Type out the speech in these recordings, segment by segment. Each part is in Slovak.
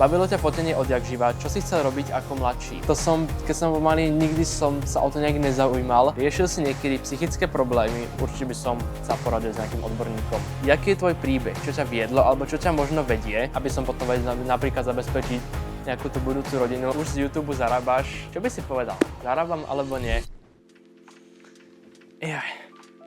Bavilo ťa fotenie odjak živa, čo si chcel robiť ako mladší? Keď som bol malý, nikdy som sa o to nejak nezaujímal. Riešil si niekedy psychické problémy, určite by som sa poradil s nejakým odborníkom. Jaký je tvoj príbeh? Čo ťa viedlo, alebo čo ťa možno vedie, aby som potom vedel napríklad zabezpečiť nejakú tú budúcu rodinu? Už z YouTube zarábaš. Čo by si povedal? Zarábam alebo nie?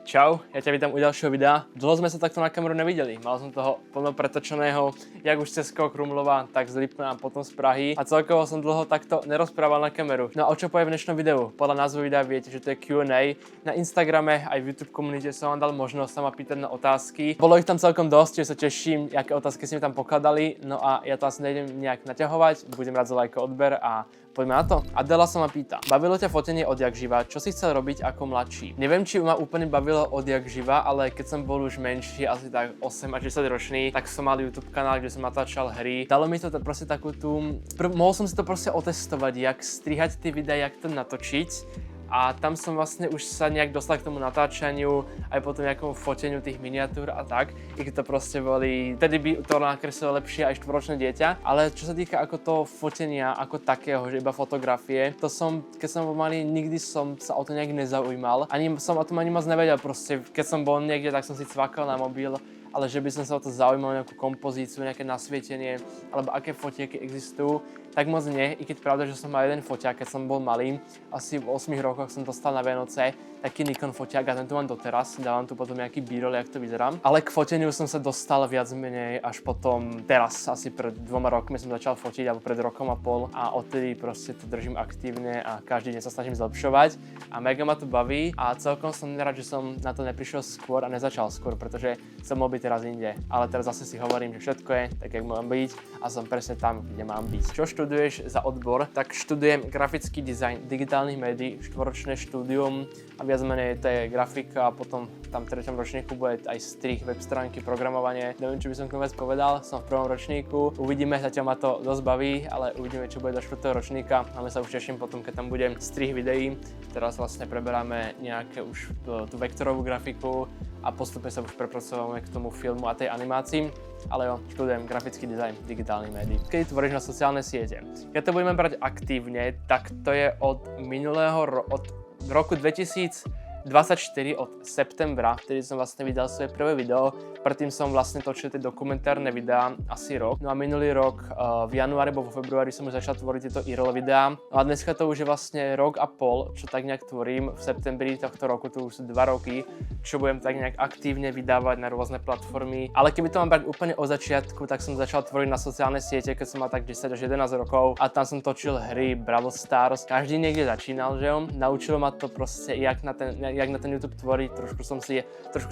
Čau, ja ťa vítam u ďalšieho videa. Dlho sme sa takto na kameru nevideli. Mal som toho plno pretočeného, jak už cez Krumlova, tak z Lipna a potom z Prahy. A celkovo som dlho takto nerozprával na kameru. No a o čo poviem v dnešnom videu? Podľa názvu videa viete, že to je Q&A. Na Instagrame aj v YouTube komunite som vám dal možnosť sa ma pýtať na otázky. Bolo ich tam celkom dosť, že sa teším, aké otázky si mi tam pokladali. No a ja to asi nejdem nejak naťahovať, budem rád za like, odber a poďme na to. Adela sa ma pýta, bavilo ťa fotenie odjak živa, čo si chcel robiť ako mladší? Neviem, či ma úplne bavilo odjak živa, ale keď som bol už menší, asi tak 8 až 10 ročný, tak som mal YouTube kanál, kde som natáčal hry. Dalo mi to proste takú tú... Mohol som si to proste otestovať, jak strihať tie videá, jak to natočiť. A tam som vlastne už sa nejak dostal k tomu natáčaniu, aj potom nejakomu foteniu tých miniatúr a tak. I keď to proste boli, vtedy by to nakreslilo lepšie aj 4-ročné dieťa. Ale čo sa týka ako toho fotenia, ako takého, že iba fotografie, to som, keď som bol malý, nikdy som sa o to nejak nezaujímal. Ani som o tom ani moc nevedel proste. Keď som bol niekde, tak som si cvakal na mobil. Ale že by som sa o to zaujímal, nejakú kompozíciu, nejaké nasvietenie, alebo aké fotiaky existujú, tak moc nie. I keď pravda, že som mal jeden foťák, keď som bol malý, asi v 8 rokoch som dostal na Vianoce taký Nikon foťák a ten tu mám doteraz, dávam tu potom nejaký b-roll, jak to vyzerám. Ale k foteniu som sa dostal viac menej až potom teraz, asi pred 2 rokmi som začal fotiť, alebo pred rokom a pol a odtedy proste to držím aktívne a každý deň sa snažím zlepšovať a mega ma to baví a celkom som rád, že som na to neprišiel skôr a nezačal skôr, pretože som mohol byť teraz inde. Ale teraz zase si hovorím, že všetko je tak, jak mám byť a som presne tam, kde mám byť. Čo študuješ za odbor? Tak študujem grafický dizajn digitálnych médií, 4-ročné štúdium a viac menej to je grafika a potom tam v 3. ročníku bude aj strih, web stránky, programovanie. Neviem, čo by som k tomu vec povedal, som v 1. ročníku. Uvidíme, zatiaľ ma to dosť baví, ale uvidíme, čo bude do 4. ročníka. Ale sa už teším potom, keď tam budem strih videí. Teraz vlastne preberáme nejaké už tú vektorovú grafiku a postupne sa už prepracovávame k tomu filmu a tej animácii. Ale jo, študujem grafický dizajn digitálnych médií. Keď tvoríš na sociálne siete? Keď to budeme brať aktívne, tak to je od roku 2024 od septembra, vtedy som vlastne vydal svoje prvé video. Predtým som vlastne točil tie dokumentárne videá asi rok. No a minulý rok v januári alebo vo februári som už začal tvoriť tieto IRL videá. No a dneska to už je vlastne rok a pol, čo tak nejak tvorím. V septembri tohto roku, to už sú 2 roky, čo budem tak nejak aktívne vydávať na rôzne platformy. Ale keby to mám brať úplne od začiatku, tak som začal tvoriť na sociálne siete, keď som mal tak 10 až 11 rokov a tam som točil hry Brawl Stars. Každý niekde začínal, že jo? Naučilo ma to proste, jak na ten YouTube tvoriť, trošku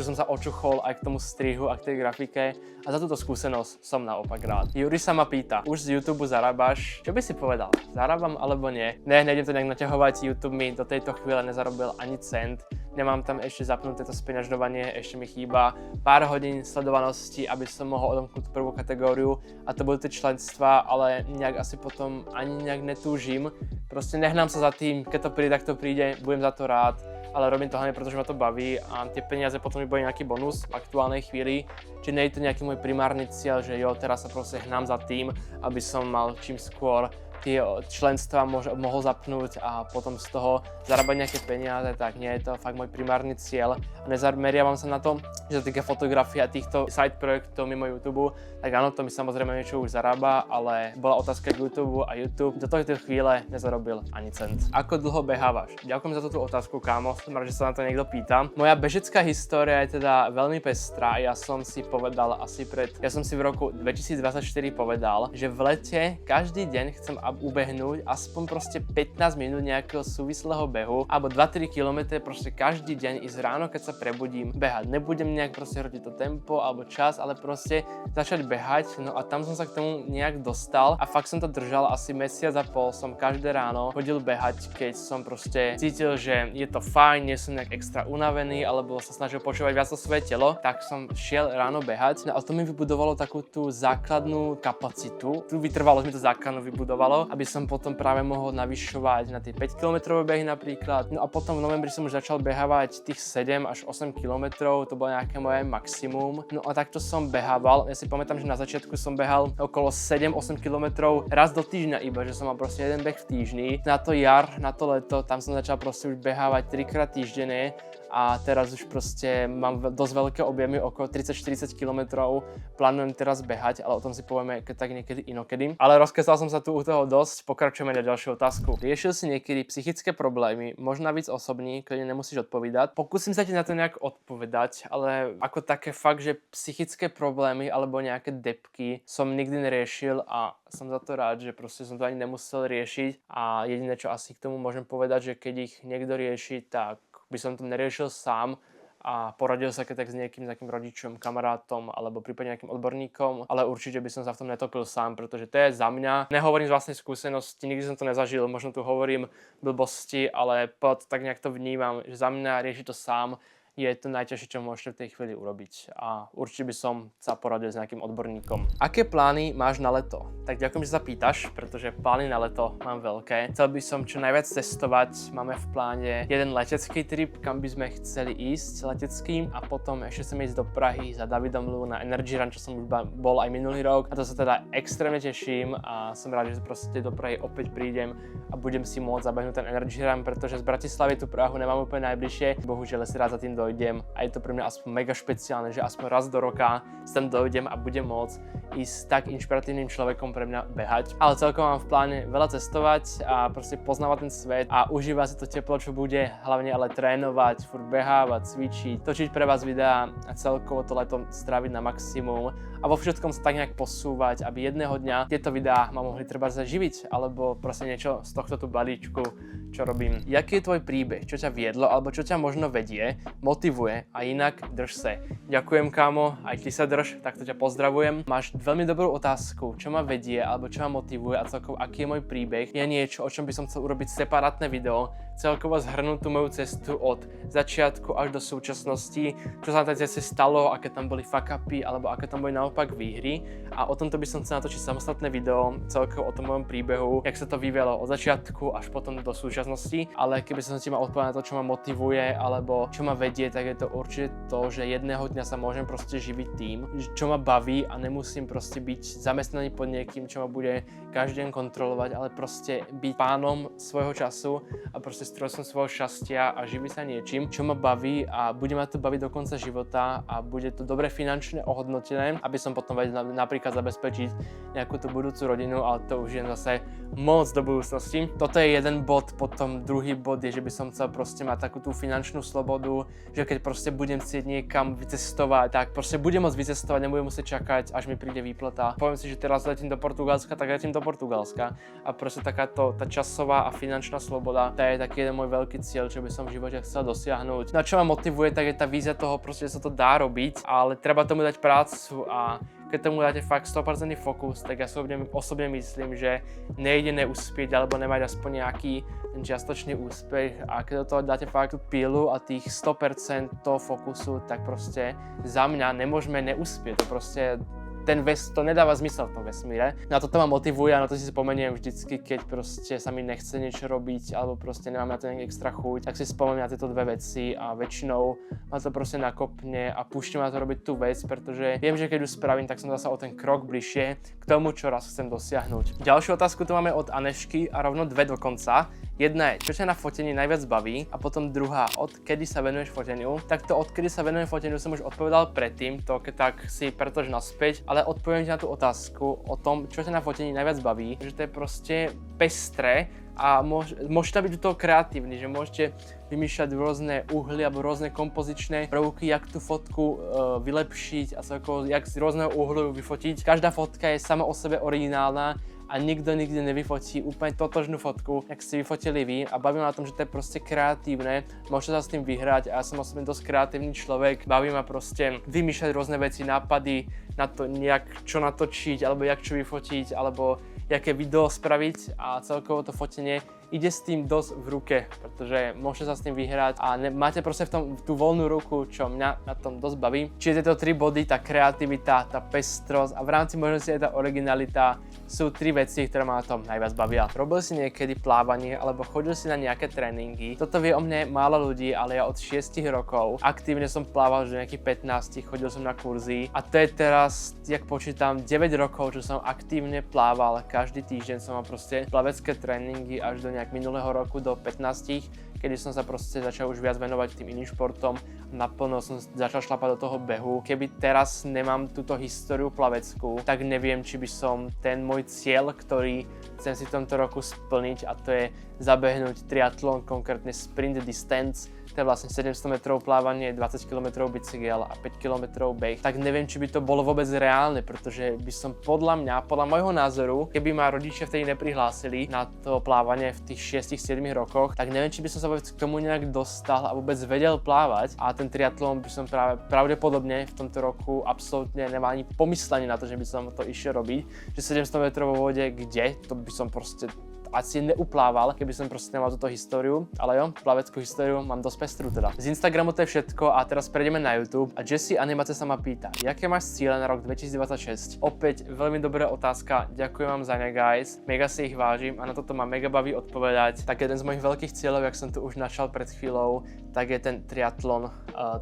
som sa očuchol aj k tomu strihu a k tej grafike a za túto skúsenosť som naopak rád. Juri sa ma pýta, už z YouTube zarábaš? Čo by si povedal? Zarábam alebo nie? Ne, nejdem to nejak naťahovať, YouTube mi do tejto chvíle nezarobil ani cent. Nemám tam ešte zapnuté to speňažďovanie, ešte mi chýba pár hodín sledovanosti, aby som mohol odomknúť prvú kategóriu a to budú tie členstva, ale nejak asi potom ani nejak netúžim. Proste nehnám sa za tým, keď to príde, tak to príde, budem za to rád, ale robím to hlavne, pretože ma to baví a tie peniaze potom mi bude nejaký bonus v aktuálnej chvíli. Čiže nie je to nejaký môj primárny cieľ, že jo, teraz sa proste hnám za tým, aby som mal čím skôr tie členstva mohol zapnúť a potom z toho zarábať nejaké peniaze, tak nie je to fakt môj primárny cieľ. A nezameriavam sa na to, že sa týka fotografie a týchto side projektov mimo YouTube, tak áno, to mi samozrejme niečo už zarába, ale bola otázka k YouTube a YouTube do tejto chvíle nezarobil ani cent. Ako dlho behávaš? Ďakujem za túto otázku, kámo, som rád, že sa na to niekto pýta. Moja bežecká história je teda veľmi pestrá, ja som si v roku 2024 povedal, že v lete každý deň chcem ubehnúť aspoň proste 15 minút nejakého súvislého behu alebo 2-3 km proste každý deň ísť ráno, keď sa prebudím, behať. Nebudem nejak proste hrodiť to tempo alebo čas, ale proste začať behať. No a tam som sa k tomu nejak dostal a fakt som to držal asi mesiac a pol. Som každé ráno chodil behať, keď som proste cítil, že je to fajn, nie som nejak extra unavený alebo sa snažil počúvať viac o svoje telo, tak som šiel ráno behať. No a to mi vybudovalo takú tú základnú kapacitu. Tu vytrvalosť mi to základnú vybudovalo. kg, aby som potom práve mohol navyšovať na tie 5 km behy napríklad. No a potom v novembri som už začal behávať tých 7 až 8 km, to bolo nejaké moje maximum. No a takto som behával. Ja si pamätám, že na začiatku som behal okolo 7-8 km raz do týždňa iba, že som mal proste jeden beh v týždni. Na to jar, na to leto, tam som začal proste už behávať 3-krát týždenne a teraz už proste mám dosť veľké objemy, okolo 30-40 km. Plánujem teraz behať, ale o tom si povieme tak niekedy inokedy. Ale rozkesal som sa tu u toho dosť, pokračujeme na ďalšiu otázku. Riešil si niekedy psychické problémy, možno víc osobní, keď nemusíš odpovedať. Pokúsim sa ti na to nejak odpovedať, ale ako také fakt, že psychické problémy alebo nejaké depky som nikdy neriešil a som za to rád, že proste som to ani nemusel riešiť a jediné, čo asi k tomu môžem povedať, že keď ich niekto rieši, tak by som to neriešil sám a poradil sa keď tak s nejakým takým rodičom, kamarátom alebo prípadne nejakým odborníkom, ale určite by som sa v tom netopil sám, pretože to je za mňa. Nehovorím z vlastnej skúsenosti, nikdy som to nezažil, možno tu hovorím blbosti, ale tak nejak to vnímam, že za mňa riešiť to sám je to najťažšie, čo môžete v tej chvíli urobiť a určite by som sa poradil s nejakým odborníkom. Aké plány máš na leto? Tak ďakujem, že sa pýtaš, pretože plány na leto mám veľké. Chcel by som čo najviac testovať, máme v pláne jeden letecký trip, kam by sme chceli ísť leteckým a potom ešte chcem ísť do Prahy za Davidom Lu na Energy Run, čo som už bol aj minulý rok a to sa teda extrémne teším a som rád, že proste do Prahy opäť prídem a budem si môcť zabehnúť ten Energy Run, pretože z Bratislavy tú Prahu nemám úplne najbližšie, bohužiaľ si rád za tým dojdem a je to pre mňa aspoň mega špeciálne, že aspoň raz do roka sem dojdem a budem môcť ísť s tak inšpiratívnym človekom pre mňa behať. Ale celkovo mám v pláne veľa cestovať a proste poznávať ten svet a užívať si to teplo, čo bude, hlavne ale trénovať, furt behávať, cvičiť, točiť pre vás videá a celkovo to leto stráviť na maximum a vo všetkom sa tak nejak posúvať, aby jedného dňa tieto videá ma mohli treba zaživiť alebo proste niečo z tohto tu balíčku, čo robím. Jaký je tvoj príbeh? Čo ťa viedlo alebo čo ťa možno vedie, motivuje a inak drž sa. Ďakujem, kámo, aj ty sa drž, takto ťa pozdravujem. Máš veľmi dobrú otázku, čo ma vedie alebo čo ma motivuje a celkovo aký je môj príbeh. Je niečo, o čom by som chcel urobiť separátne video, celkovo zhrnúť tú moju cestu od začiatku až do súčasnosti, čo sa na tej ceste stalo, aké tam boli fuck upy alebo aké tam boli naopak výhry a o tomto by som chcel natočiť samostatné video, celkovo o tom mojom príbehu, jak sa to vyvíjalo od začiatku až potom do súčasnosti, ale keby som ti mal odpovedať na to, čo ma motivuje alebo čo ma vedie, tak je to určite to, že jedného dňa sa môžem proste živiť tým, čo ma baví a nemusím proste byť zamestnaný pod niekým, čo ma bude každý deň kontrolovať, ale proste byť pánom svojho času a proste strojcom svojho šťastia a živiť sa niečím, čo ma baví a bude ma to baviť do konca života a bude to dobre finančne ohodnotené, aby som potom vedel napríklad zabezpečiť nejakú tú budúcu rodinu, ale to už je zase moc do budúcnosti. Toto je jeden bod, potom druhý bod je, že by som chcel proste mať takú tú finančnú slobodu, že keď proste budem chcieť niekam vycestovať, tak proste budem môcť vycestovať, nebudem musieť čakať, až mi príde výplata. Poviem si, že teraz letím do Portugalska, tak letím do Portugalska a proste takáto tá časová a finančná sloboda, to je taký jeden môj veľký cieľ, čo by som v živote chcel dosiahnuť. No a čo ma motivuje, tak je tá vízia toho proste, že sa to dá robiť, ale treba tomu dať prácu a keď tomu dáte fakt 100% fokus, tak ja osobne myslím, že nejde neúspieť alebo nemať aspoň nejaký ten čiastočný úspech a keď do toho dáte fakt tú pílu a tých 100% toho fokusu, tak proste za mňa nemôžeme neúspieť. To proste to nedáva zmysel v tom vesmíre. Na toto ma motivuje a na to si spomeniem vždycky, keď proste sa mi nechce niečo robiť alebo proste nemám na to nejaký extra chuť, tak si spomeniem na tieto dve veci a väčšinou ma to proste nakopne a púšťam ma to robiť tú vec, pretože viem, že keď ju spravím, tak som zasa o ten krok bližšie k tomu, čo raz chcem dosiahnuť. Ďalšiu otázku tu máme od Anešky a rovno dve dokonca. Jedna je, čo ťa na fotení najviac baví a potom druhá, odkedy sa venuješ foteniu. Takto odkedy sa venujem foteniu som už odpovedal predtým, to keď tak si pretože naspäť, ale odpoviem ti na tú otázku o tom, čo ťa na fotení najviac baví, že to je proste pestré a môžete byť do toho kreatívni, že môžete vymýšľať rôzne uhly alebo rôzne kompozičné prvky, jak tú fotku vylepšiť a celkovo jak z rôzneho uhlu vyfotiť. Každá fotka je sama o sebe originálna a nikto nikdy nevyfotí úplne totožnú fotku, jak ste vyfotili vy a baví ma na tom, že to je proste kreatívne, môžete sa s tým vyhrať a ja som osobne dosť kreatívny človek, baví ma proste vymýšľať rôzne veci, nápady na to nejak čo natočiť alebo jak čo vyfotiť alebo jaké video spraviť a celkovo to fotenie ide s tým dosť v ruke, pretože môžete sa s tým vyhrať a máte proste v tom tú voľnú ruku, čo mňa na tom dosť baví. Čiže tieto 3 body, tá kreativita, tá pestrosť a v rámci možnosti aj tá originalita sú 3 veci, ktoré ma na tom najviac bavia. Robil si niekedy plávanie alebo chodil si na nejaké tréningy. Toto vie o mne málo ľudí, ale ja od 6 rokov aktívne som plával už do nejakých 15, chodil som na kurzy a to je teraz, jak počítam, 9 rokov, čo som aktívne plával. Každý týždeň som mal proste plavecké tréningy až do nejak minulého roku do 15, kedy som sa proste začal už viac venovať tým iným športom. Naplno som začal šlapať do toho behu. Keby teraz nemám túto históriu plaveckú, tak neviem, či by som ten môj cieľ, ktorý chcem si v tomto roku splniť, a to je zabehnúť triatlon, konkrétne sprint distance, to je vlastne 700 metrov plávanie, 20 km bicykel a 5 km beh, tak neviem, či by to bolo vôbec reálne, pretože by som podľa môjho názoru, keby ma rodičia vtedy neprihlásili na to plávanie v tých 6-7 rokoch, tak neviem, či by som sa vôbec k tomu nejak dostal a vôbec vedel plávať a ten triatlon by som pravdepodobne v tomto roku absolútne nemal ani pomyslenie na to, že by som to išiel robiť, že 700 metrov vo vode, kde, to by som proste asi neuplával, keby som proste nemal túto históriu, ale jo, plaveckú históriu mám dosť pestrú teda. Z Instagramu to je všetko a teraz prejdeme na YouTube a Jesse Animace sa ma pýta, jaké máš cíle na rok 2026? Opäť veľmi dobrá otázka, ďakujem vám za ne guys, mega si ich vážim a na toto ma mega baví odpovedať. Tak jeden z mojich veľkých cieľov, jak som tu už načal pred chvíľou, tak je ten triatlon.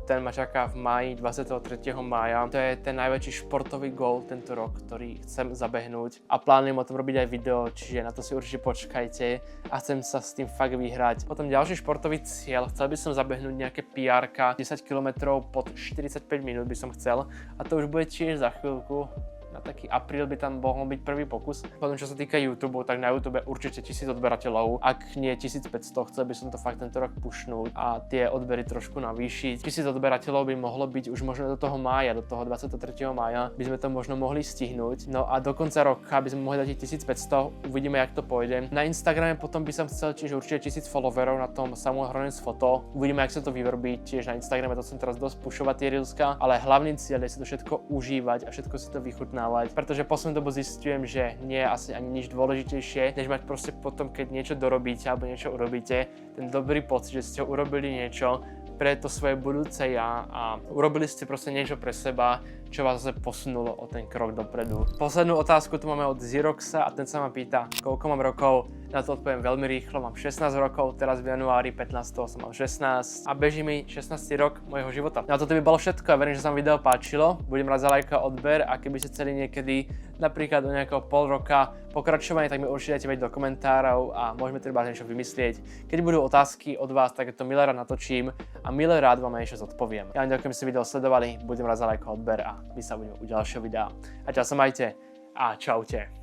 Ten ma čaká v máji, 23. mája. To je ten najväčší športový gól tento rok, ktorý chcem zabehnúť a plánujem o tom robiť aj video, čiže na to si určite počkajte a chcem sa s tým fakt vyhrať. Potom ďalší športový cieľ, chcel by som zabehnúť nejaké PR-ka, 10 km pod 45 minút by som chcel a to už bude tiež za chvíľku. Na taký apríl by tam mohol byť prvý pokus. Potom čo sa týka YouTube, tak na YouTube určite 1000 odberateľov, ak nie 1500, chcel by som to fakt tento rok pušnúť a tie odbery trošku navýšiť. 1000 odberateľov by mohlo byť už možno do toho mája, do toho 23. mája by sme to možno mohli stihnúť. No a do konca roka by sme mohli dať 1500, uvidíme, jak to pôjde. Na Instagrame potom by som chcel tiež určite 1000 followerov na tom Samuel Hronec Foto. Uvidíme, jak sa to vyvrbí, tiež na Instagrame to som teraz dosť pušovať tie reelska, ale hlavný cieľ je si to všetko užívať a všetko si to vychutnávať. Pretože poslednú dobu zistujem, že nie je asi ani nič dôležitejšie, než mať proste potom, keď niečo dorobíte alebo niečo urobíte, ten dobrý pocit, že ste urobili niečo pre to svoje budúce ja a urobili ste proste niečo pre seba, čo vás zase posunulo o ten krok dopredu. Poslednú otázku tu máme od Ziroxa a ten sa ma pýta, koľko mám rokov. Na to odpoviem veľmi rýchlo, mám 16 rokov, teraz v januári 15. som mal 16 a beží mi 16. rok mojho života. Na toto by bolo všetko a verím, že sa vám video páčilo. Budem rád za like a odber a keby ste chceli niekedy napríklad do nejakého pol roka pokračovanie, tak mi určite dajte vedieť do komentárov a môžeme treba niečo vymyslieť. Keď budú otázky od vás, tak to milé rád natočím a milé rád vám aj ešte zodpoviem. Ja vám ďakujem, že ste video sledovali, budem rád za like a odber a my sa budeme u ďalšieho videa. A čau sa majte a čaute.